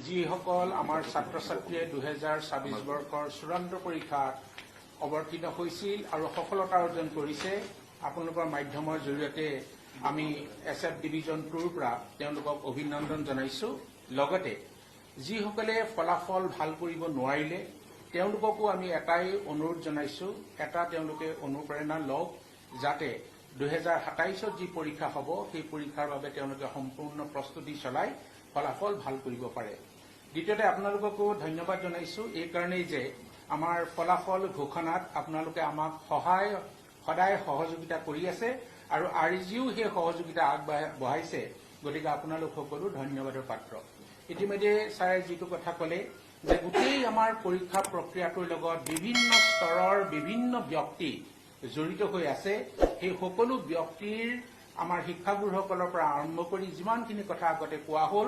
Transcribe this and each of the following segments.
যিসকল আমাৰ ছাত্ৰ ছাত্ৰীয়ে 2024 বৰ্ষৰ চূড়ান্ত পৰীক্ষাত অৱতীৰ্ণ হৈছিল আৰু সফলতা অৰ্জন কৰিছে, আপোনালোকৰ মাধ্যমৰ জৰিয়তে আমি SF ডিভিজন 2ৰ পৰা তেওঁলোকক অভিনন্দন জনাইছো। লগতে যিসকলে ফলাফল ভাল কৰিব নোৱাৰিলে তেওঁলোককো আমি এটাই অনুৰোধ জনাইছো, তেওঁলোকে অনুপ্ৰেৰণা লওক যাতে 2027ত যি পৰীক্ষা হ'ব সেই পৰীক্ষাৰ বাবে তেওঁলোকে সম্পূৰ্ণ প্ৰস্তুতি চলাই ফলাফল ভাল কৰিব পাৰে। দ্বিতীয়তে আপোনালোককো ধন্যবাদ জনাইছো এই কাৰণেই যে আমাৰ ফলাফল ঘোষণাত আপোনালোকে আমাক সদায় সহযোগিতা কৰি আছে আৰু RGও সেই সহযোগিতা আগবঢ়াইছে। গতিকে আপোনালোক সকলো ধন্যবাদৰ পাত্ৰ। ইতিমধ্যে ছাৰে যিটো কথা ক'লে যে গোটেই আমাৰ পৰীক্ষা প্ৰক্ৰিয়াটোৰ লগত বিভিন্ন স্তৰৰ বিভিন্ন ব্যক্তি জড়িত হৈ আছে। সেই সকলো ব্যক্তিৰ আমাৰ শিক্ষাগুৰুসকলৰ পৰা আৰম্ভ কৰি যিমানখিনি কথা আগতে কোৱা হ'ল,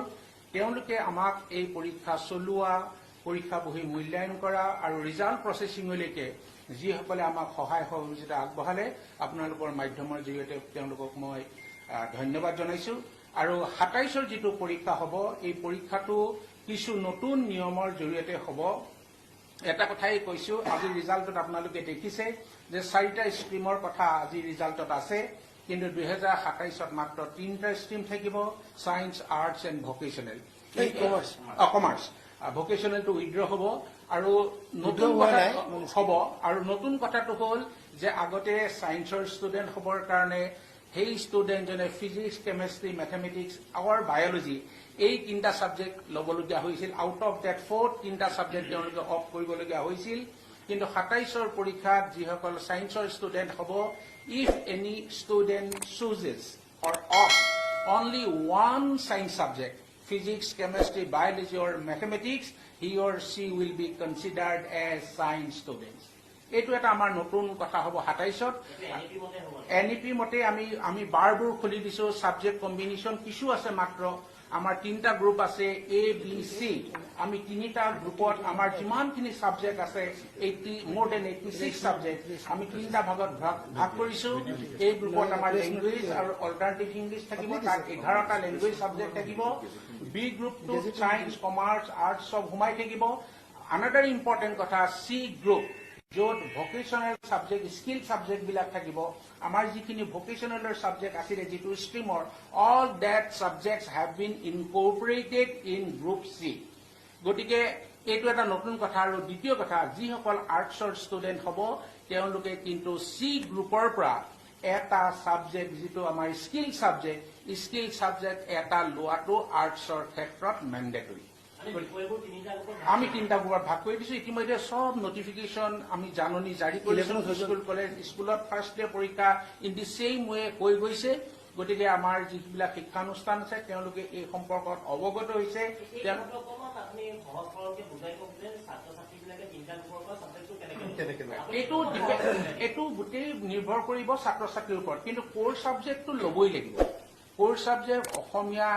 তেওঁলোকে আমাক এই পৰীক্ষা চলোৱা, পৰীক্ষা বহি মূল্যায়ন কৰা আৰু ৰিজাল্ট প্ৰচেছিঙলৈকে যিসকলে আমাক সহায় সহযোগিতা আগবঢ়ালে, আপোনালোকৰ মাধ্যমৰ জৰিয়তে তেওঁলোকক মই ধন্যবাদ জনাইছো। আৰু 27ৰ যিটো পৰীক্ষা হ'ব, এই পৰীক্ষাটো কিছু নতুন নিয়মৰ জৰিয়তে হ'ব। এটা কথাই কৈছো, আজি ৰিজাল্টত আপোনালোকে দেখিছে যে 4টা ষ্ট্ৰীমৰ কথা আজি ৰিজাল্টত আছে, কিন্তু 2027ত মাত্ৰ 3টা ষ্ট্ৰীম থাকিব, science, arts and vocational. Commerce ভকেশ্যনেলটো উইড্ৰ হ'ব আৰু নতুন হ'ব। আৰু নতুন কথাটো হ'ল যে আগতে ছায়েন্সৰ ষ্টুডেণ্ট হ'বৰ কাৰণে সেই ষ্টুডেণ্টজনে ফিজিক্স, কেমেষ্ট্ৰি, মেথমেটিক্স আৰু বায়'লজি এই 3টা ছাবজেক্ট ল'বলগীয়া হৈছিল। আউট অফ ডেট 3টা ছাবজেক্ট তেওঁলোকে অফ কৰিবলগীয়া হৈছিল। কিন্তু 27ৰ পৰীক্ষাত যিসকল ছায়েন্সৰ ষ্টুডেণ্ট হ'ব, if any student chooses or of only one science subject, physics, chemistry, biology or mathematics, he or she will be considered as science students. এইটো এটা আমাৰ নতুন কথা হ'ব 27ত। NEP মতে আমি বাৰবোৰ খুলি দিছো। ছাবজেক্ট কম্বিনেশ্যন কিছু আছে মাত্ৰ। আমাৰ 3টা গ্ৰুপ আছে A, B, C। আমি 3টা গ্ৰুপত আমাৰ যিমানখিনি ছাবজেক্ট আছে more than 86 ছাবজেক্ট আমি 3টা ভাগত ভাগ কৰিছো। এই গ্ৰুপত আমাৰ লেংগুৱেজ আৰু অল্টাৰনেটিভ ইংলিছ থাকিব, তাত 11টা লেংগুৱেজ ছাবজেক্ট থাকিব। B গ্ৰুপটো ছায়েন্স, কমাৰ্চ, আৰ্টছ চব সোমাই থাকিব। আনাদাৰ ইম্পৰ্টেণ্ট কথা, C গ্ৰুপ য'ত ভকেশ্যনেল ছাবজেক্ট, স্কিল ছাবজেক্টবিলাক থাকিব। আমাৰ যিখিনি ভকেশ্যনেলৰ ছাবজেক্ট আছিলে যিটো ষ্ট্ৰীমৰ, all that subjects have been incorporated in group C। গতিকে এইটো এটা নতুন কথা। আৰু দ্বিতীয় কথা, যিসকল আৰ্টছৰ ষ্টুডেণ্ট হ'ব তেওঁলোকে কিন্তু C গ্ৰুপৰ পৰা এটা ছাবজেক্ট যিটো আমাৰ স্কিল ছাবজেক্ট এটা লোৱাটো আৰ্টছৰ ক্ষেত্ৰত মেণ্ডেটৰী। আমি 3টা গ্ৰুপত ভাগ কৰি দিছো। ইতিমধ্যে চব নটিফিকেশ্যন আমি জাননী জাৰি কৰিছো। স্কুল কলেজ স্কুলত ফাৰ্ষ্ট ডে পৰীক্ষা ইন দি ছেইম ৱে হৈ গৈছে। গতিকে আমাৰ যিবিলাক শিক্ষানুষ্ঠান আছে তেওঁলোকে এই সম্পৰ্কত অৱগত হৈছে। এইটো গোটেই নিৰ্ভৰ কৰিব ছাত্ৰ ছাত্ৰীৰ ওপৰত, কিন্তু কোৰ ছাবজেক্টটো ল'বই লাগিব। কোৰ ছাবজেক্ট অসমীয়া,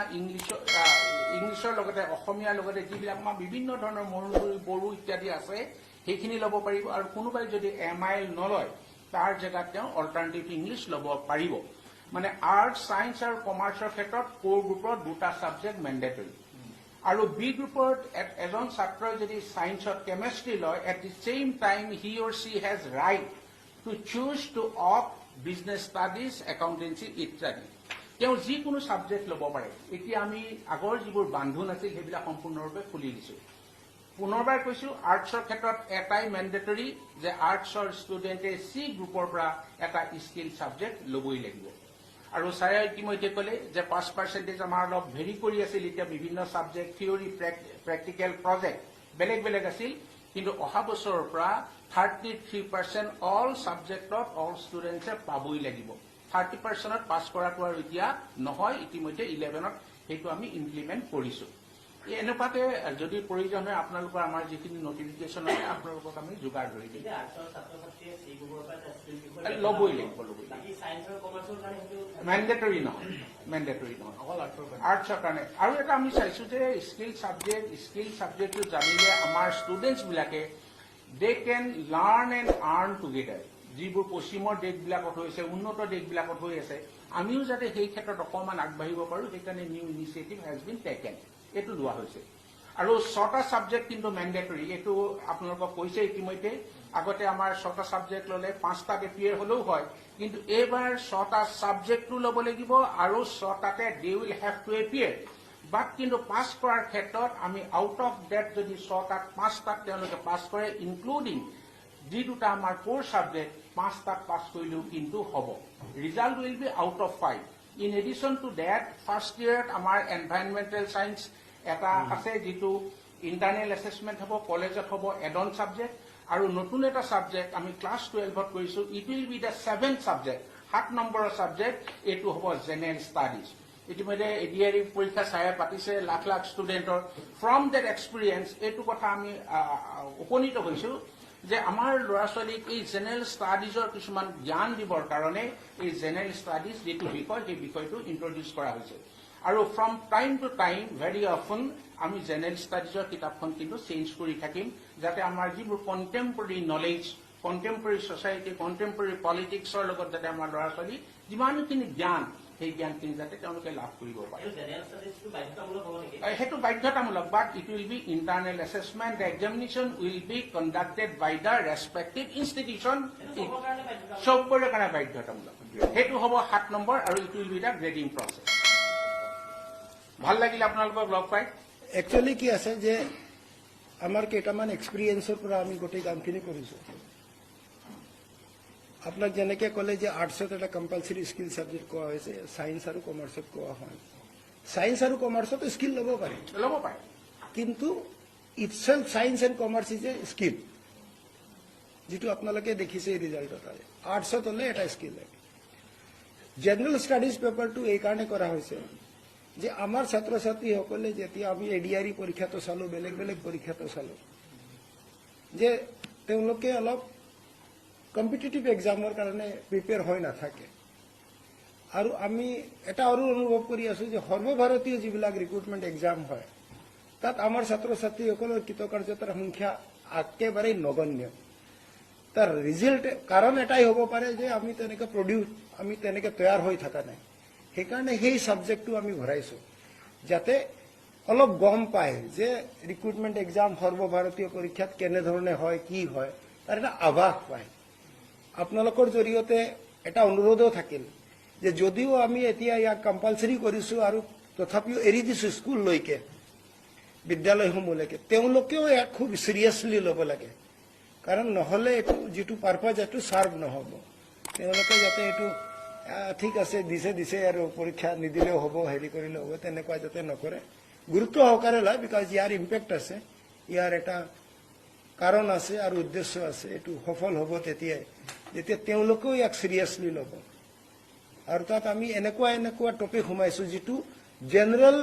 ইংলিছৰ লগতে অসমীয়াৰ লগতে যিবিলাক আমাৰ বিভিন্ন ধৰণৰ মৰুভূমি, বড়ো ইত্যাদি আছে সেইখিনি ল'ব পাৰিব। আৰু কোনোবাই যদি MIL নলয় তাৰ জেগাত তেওঁ অল্টাৰনেটিভ ইংলিছ ল'ব পাৰিব। মানে আৰ্টছ, ছায়েন্স আৰু কমাৰ্চৰ ক্ষেত্ৰত কোৰ গ্ৰুপত 2টা ছাবজেক্ট মেণ্ডেটৰী। আৰু B গ্ৰুপত এজন ছাত্ৰই যদি ছায়েন্সত কেমেষ্ট্ৰি লয়, at the same time he or she has right to choose to opt business studies, accountancy ইত্যাদি। তেওঁ যিকোনো ছাবজেক্ট ল'ব পাৰে। এতিয়া আমি আগৰ যিবোৰ বান্ধোন আছিল সেইবিলাক সম্পূৰ্ণৰূপে খুলি দিছো। পুনৰবাৰ কৈছো, আৰ্টছৰ ক্ষেত্ৰত এটাই মেণ্ডেটৰী যে আৰ্টছৰ ষ্টুডেণ্টে C গ্ৰুপৰ পৰা এটা স্কিল ছাবজেক্ট ল'বই লাগিব। আৰু ছাৰে ইতিমধ্যে ক'লে যে 5% আমাৰ অলপ ভেৰি কৰি আছিল। এতিয়া বিভিন্ন ছাবজেক্ট, থিয়ৰী, প্ৰেক্টিকেল, প্ৰজেক্ট বেলেগ বেলেগ আছিল। কিন্তু অহা বছৰৰ পৰা 33% অল ছাবজেক্টত অল ষ্টুডেণ্টছে পাবই লাগিব। 30%ত পাছ কৰাটো আৰু এতিয়া নহয়, ইতিমধ্যে 11ত সেইটো আমি ইমপ্লিমেণ্ট কৰিছো। এনেকুৱাকে যদি প্ৰয়োজন হয় আপোনালোকৰ আমাৰ যিখিনি নটিফিকেশ্যন আছে আপোনালোকক আমি যোগাৰ ধৰি দিম। ল'বই লাগিব। মেণ্ডেটৰী নহয় আৰ্টছৰ কাৰণে। আৰু এটা আমি চাইছো যে স্কিল ছাবজেক্টটো জানিলে আমাৰ ষ্টুডেণ্টছবিলাকে দে কেন লাৰ্ণ এণ্ড আৰ্ণ টুগেডাৰ। যিবোৰ পশ্চিমৰ দেশবিলাকত হৈছে, উন্নত দেশবিলাকত হৈ আছে, আমিও যাতে সেই ক্ষেত্ৰত অকণমান আগবাঢ়িব পাৰোঁ, সেইকাৰণে new initiative has been taken, এইটো লোৱা হৈছে। আৰু 6টা সাবজেক্ট কিন্তু ম্যান্ডেটৰি এটো আপোনালোকক কৈছে ইতিমধ্যে আগতে আমাৰ 6টা সাবজেক্ট ললে 5টা এপিয়াৰ হলেও হয় কিন্তু এবাৰ 6টা সাবজেক্টটো লব লাগিব আৰু 6টাতে they will have to appear but কিন্তু পাস কৰাৰ ক্ষেত্ৰত আমি আউট অফ ডেট যদি 6টাত 5টাত তেওঁলোকে পাস কৰে ইনক্লুডিং যি দুটা আমাৰ কোৰ সাবজেক্ট 5টাত পাস কৰিলেও কিন্তু হ'ব result will be out of 5 in addition to that first ইয়াৰত আমাৰ এনভাইৰনমেন্টেল সায়েন্স এটা আছে যেটো ইন্টাৰনেল অ্যাসেসমেন্ট হ'ব কলেজত হ'ব এডন সাবজেক্ট আৰু নতুন এটা সাবজেক্ট আমি ক্লাস 12ত কৰিছো it will be the 7th subject 7 নম্বৰৰ সাবজেক্ট এটো হ'ব জেনাৰেল ষ্টাডিজ ইতিমধ্যে এডিআৰই পৰীক্ষা চায়ে পাতিছে লাখ লাখ ষ্টুডেণ্টৰ ফ্ৰম দ্যাট এক্সপিৰিয়েন্স এটো কথা আমি উপনীত হৈছো যে আমাৰ ল'ৰা ছোৱালীক এই জেনাৰেল ষ্টাডিজৰ কিছুমান জ্ঞান দিবৰ কাৰণে এই জেনাৰেল ষ্টাডিজ যেটো বিষয় সেই বিষয়টো ইন্ট্ৰডিউস কৰা হৈছে আৰু from time to time very often আমি জেনাৰেল ষ্টাডিজৰ কিতাপখন কিন্তু চেঞ্জ কৰি থাকিম যাতে আমাৰ যিবোৰ contemporary knowledge contemporary society contemporary পলিটিক্সৰ লগত যাতে আমাৰ ল'ৰা ছোৱালী যিমানখিনি জ্ঞান সেই জ্ঞানখিনি যাতে তেওঁলোকে লাভ কৰিব পাৰে সেইটো বাধ্যতামূলক but it will be internal assessment the examination will be conducted by the respective institution চবৰে কাৰণে বাধ্যতামূলক সেইটো হ'ব 7 নম্বৰ আৰু it will be the grading process ভাল লাগিল আপোনালোকক লগ পাই একচুয়ালি কি আছে যে আমাৰ কেইটামান এক্সপিৰিয়েন্সৰ পৰা আমি গোটেই কামখিনি কৰিছো আপোনাক যেনেকে ক'লে যে আৰ্টছত এটা কম্পালসৰি স্কিল সাবজেক্ট কোৱা হৈছে সায়েন্স আৰু কমাৰ্চত কোৱা হয় সায়েন্স আৰু কমাৰ্চত স্কিল ল'ব পাৰে কিন্তু itself science and commerce is a skill যেটো আপোনালোকে দেখিছে ৰিজাল্টত আৰ্টছত হ'লে এটা স্কিল লাগে জেনাৰেল ষ্টাডিজ পেপাৰটো এই কাৰণে কৰা হৈছে যে আমাৰ ছাত্ৰ ছাত্ৰীসকলে যেতিয়া আমি এডিআৰই পৰীক্ষাটো চালো বেলেগ বেলেগ পৰীক্ষাটো চালো যে তেওঁলোকে অলপ কম্পিটিটিভ এক্সামৰ কাৰণে প্ৰিপেয়াৰ হৈ নাথাকে আৰু আমি এটা আৰু অনুভৱ কৰি আছো যে সৰ্বভাৰতীয় যিবিলাক ৰিক্ৰুটমেণ্ট এক্সাম হয় তাত আমাৰ ছাত্ৰ ছাত্ৰীসকলৰ কৃতকাৰ্যতাৰ সংখ্যা একেবাৰে নগণ্য তাৰ ৰিজাল্ট কাৰণ এটাই হ'ব পাৰে যে আমি তেনেকে তৈয়াৰ হৈ থকা নাই সেইকাৰণে সেই সাবজেক্টটো আমি ভৰাইছো যাতে অলপ গম পায় যে ৰিক্ৰুটমেণ্ট এক্সাম সৰ্বভাৰতীয় পৰীক্ষাত কেনে ধৰণে হয় কি হয় তাৰ এটা আভাস পায় আপোনালোকৰ জৰিয়তে এটা অনুৰোধো থাকিল যে যদিও আমি এতিয়া ইয়াক কম্পালসৰি কৰিছো আৰু তথাপিও এৰি দিছো স্কুললৈকে বিদ্যালয়সমূহলৈকে তেওঁলোকেও ইয়াক খুব সিৰিয়াছলি ল'ব লাগে কাৰণ নহলে এইটো যেটো পাৰপাজ এটো সাৰ্ভ নহব তেওঁলোকে যাতে এইটো ঠিক আছে দিছে আৰু পৰীক্ষা নিদিলেও হ'ব হেৰি কৰিলেও হ'ব তেনেকুৱা যাতে নকৰে গুৰুত্ব সহকাৰে লয় বিকজ ইয়াৰ ইম্পেক্ট আছে ইয়াৰ এটা কাৰণ আছে আৰু উদ্দেশ্য আছে এইটো সফল হ'ব যেতিয়া তেওঁলোকেও ইয়াক সিৰিয়াছলি ল'ব আৰু তাত আমি এনেকুৱা টপিক সোমাইছো যেটো জেনাৰেল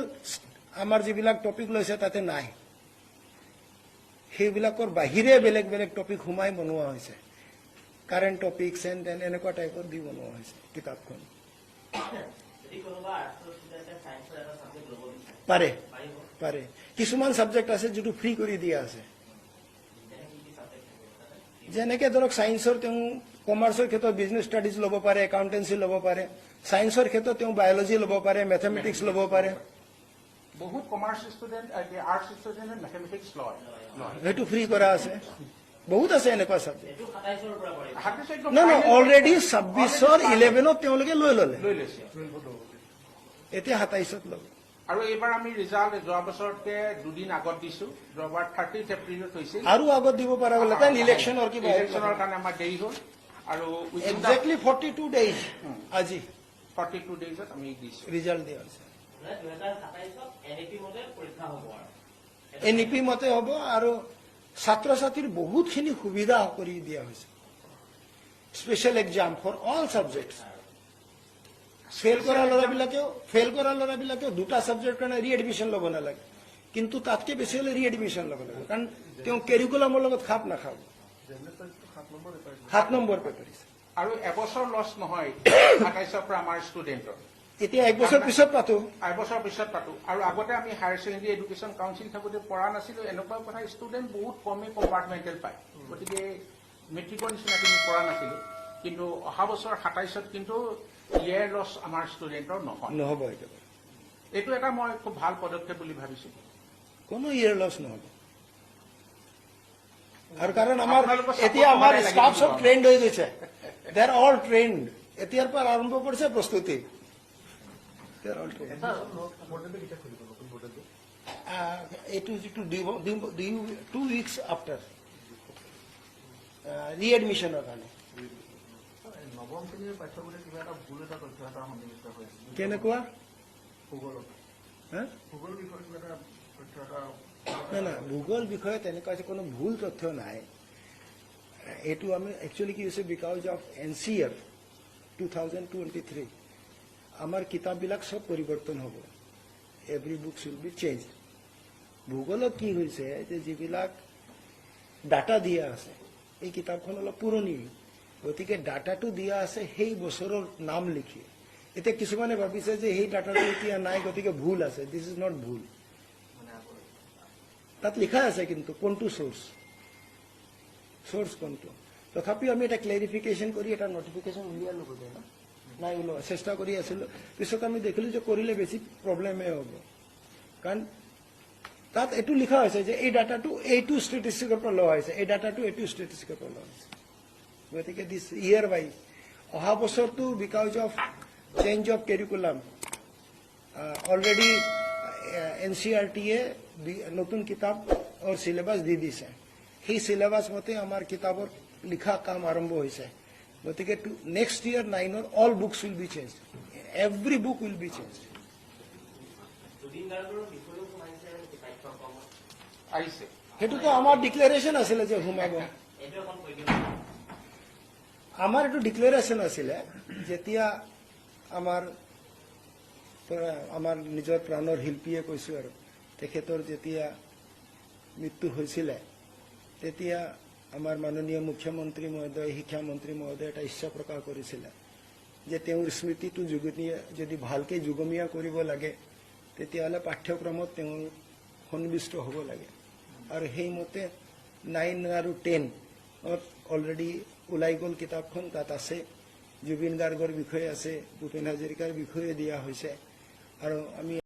আমাৰ যিবিলাক টপিক লৈছে তাতে নাই সেইবিলাকৰ বাহিৰে বেলেগ বেলেগ টপিক সোমাই বনোৱা হৈছে কাৰেন্ট টপিক্স এন্ড এনেকুৱা টাইপৰ দি বনোৱা হৈছে কিতাপখন পাৰে কিছুমান সাবজেক্ট আছে যেটো ফ্ৰী কৰি দিয়া আছে যেনেকে ধৰক সায়েন্সৰ তেওঁ কমাৰ্চৰ ক্ষেত্ৰত বিজনেস ষ্টাডিজ ল'ব পাৰে একাউন্টেন্সি ল'ব পাৰে সায়েন্সৰ ক্ষেত্ৰত তেওঁ বায়োলজি ল'ব পাৰে মেথমেটিক্স ল'ব পাৰে বহুত commerce student arts student mathematics লয় সেইটো ফ্ৰী কৰা আছে বহুত আছে এনেকুৱা সাবজেক্ট অলৰেডি 26ৰ 11ত তেওঁলোকে লৈ ল'লে এতিয়া 27ত ল'ব আৰু এইবাৰ আমি ৰিজাল্ট যোৱা বছৰতে দুদিন আগত দিছো যোৱাবাৰ 30 এপ্ৰিলত হৈছিল আৰু আগত দিব পৰা গ'ল কাৰণ ইলেকশ্যনৰ কাৰণে আমাৰ দেৰি হ'ল আৰু এক্সাক্টলি 42 ডেজ আজি 42 ডেজত আমি দিছো ৰিজাল্ট দিয়া হৈছে 2027 এনইপি মতে হ'ব আৰু ছাত্ৰ ছাত্ৰীৰ বহুতখিনি সুবিধা কৰি দিয়া হৈছে special exam for all subjects fail কৰা ল'ৰাবিলাকেও দুটা সাবজেক্ট কাৰণে ৰিএডমিশ্যন ল'ব নালাগে কিন্তু তাতকে বেছি হ'লে ৰিএডমিশ্যন ল'ব লাগে কাৰণ তেওঁ কেৰিকুলামৰ লগত খাপ নাখাব 7 নম্বৰ পেপাৰ আৰু এবছৰ লছ নহয় 28ৰ পৰা আমাৰ ষ্টুডেণ্টৰ এতিয়া এক বছৰ পিছত পাতো আৰু আগতে আমি হায়াৰ ছেকেণ্ডাৰী এডুকেশ্যন কাউন্সিল থাকোতে পঢ়া নাছিলো এনেকুৱা কথা ষ্টুডেণ্ট বহুত কমেই কম্পাৰ্টমেণ্টেল পায় গতিকে মেট্ৰিকৰ নিচিনা কিন্তু পঢ়া নাছিলো কিন্তু অহা বছৰ 27ত কিন্তু ইয়াৰ লছ আমাৰ ষ্টুডেণ্টৰ নহ'ব একেবাৰে এইটো এটা মই খুব ভাল পদক্ষেপ বুলি ভাবিছো কোনো ইয়াৰ লছ নহ'ব। আৰু কাৰণ এতিয়া আমাৰ ষ্টাফ চব ট্ৰেইনড হৈ গৈছে, দে আৰ অল ট্ৰেইনড। এতিয়াৰ পৰা আৰম্ভ কৰিছে প্ৰস্তুতি। এইটো যিটো 2 উইকছ আফটাৰ ৰিএডমিশ্যনৰ কাৰণে। নৱম শ্ৰেণীৰ পাঠ্যপুথিত কিবা এটা ভুল এটা তথ্য এটা সন্নিৱিষ্ট হৈ আছে। কেনেকুৱা? ভূগোলত হা? ভূগোল বিষয়ত কিবা এটা তথ্য এটা না ভূগোল বিষয়ে তেনেকুৱা কোনো ভুল তথ্য নাই। এইটো আমি একচুৱেলি কি হৈছে, বিকজ অফ NCF 2023 আমাৰ কিতাপবিলাক চব পৰিৱৰ্তন হ'ব। Every book should be change. ভূগোলত কি হৈছে যে যিবিলাক ডাটা দিয়া আছে, এই কিতাপখন অলপ পুৰণি, গতিকে ডাটাটো দিয়া আছে সেই বছৰৰ নাম লিখি। এতিয়া কিছুমানে ভাবিছে যে সেই ডাটাটো এতিয়া নাই, গতিকে ভুল আছে। দিছ ইজ নট ভুল। তাত লিখা আছে কিন্তু কোনটো সোর্স কোনটো। তথাপিও আমি এটা ক্লেৰিফিকেশ্যন কৰি এটা নটিফিকেশ্যন উলিয়াই ল'ব লাগে। নাই ওলোৱা চেষ্টা কৰি আছিলোঁ, পিছত আমি দেখিলোঁ যে কৰিলে বেছি প্ৰব্লেমে হ'ব। কাৰণ তাত এইটো লিখা হৈছে যে এই ডাটাটো এইটো ষ্টেটিষ্টিকৰ পৰা লোৱা হৈছে, এই ডাটাটো এইটো ষ্টেটিষ্টিকৰ পৰা লোৱা হৈছে। গতিকে দিছ ইয়েৰ ৱাইজ অহা বছৰটো because of change of curriculum already NCERT-য়ে নতুন কিতাপৰ চিলেবাছ দি দিছে। সেই চিলেবাছ মতে আমাৰ কিতাপৰ লিখা কাম আৰম্ভ হৈছে। গতিকে নেক্সট ইয়াৰ 9-ৰ all books will be change. Every book will be change. আহিছে সেইটোতো আমাৰ ডিক্লেৰেশ্যন আছিলে যে সোমাব। আমাৰ এইটো ডিক্লেৰেশ্যন আছিলে যেতিয়া আমাৰ নিজৰ প্ৰাণৰ শিল্পীয়ে কৈছোঁ আৰু তেখেতৰ যেতিয়া মৃত্যু হৈছিলে, তেতিয়া আমাৰ মাননীয় মুখ্যমন্ত্ৰী মহোদয়, শিক্ষামন্ত্ৰী মহোদয় এটা ইচ্ছা প্ৰকাশ কৰিছিলে যে তেওঁৰ স্মৃতিটো যদি ভালকৈ যুগমীয়া কৰিব লাগে, তেতিয়াহ'লে পাঠ্যক্ৰমত তেওঁৰ সন্নিৱিষ্ট হ'ব লাগে। আৰু সেইমতে 9 আৰু 10 অলৰেডি ওলাই গ'ল কিতাপখন। তাত আছে জুবিন গাৰ্গৰ বিষয়ে আছে, ভূপেন হাজৰিকাৰ বিষয়ে দিয়া হৈছে। আৰু আমি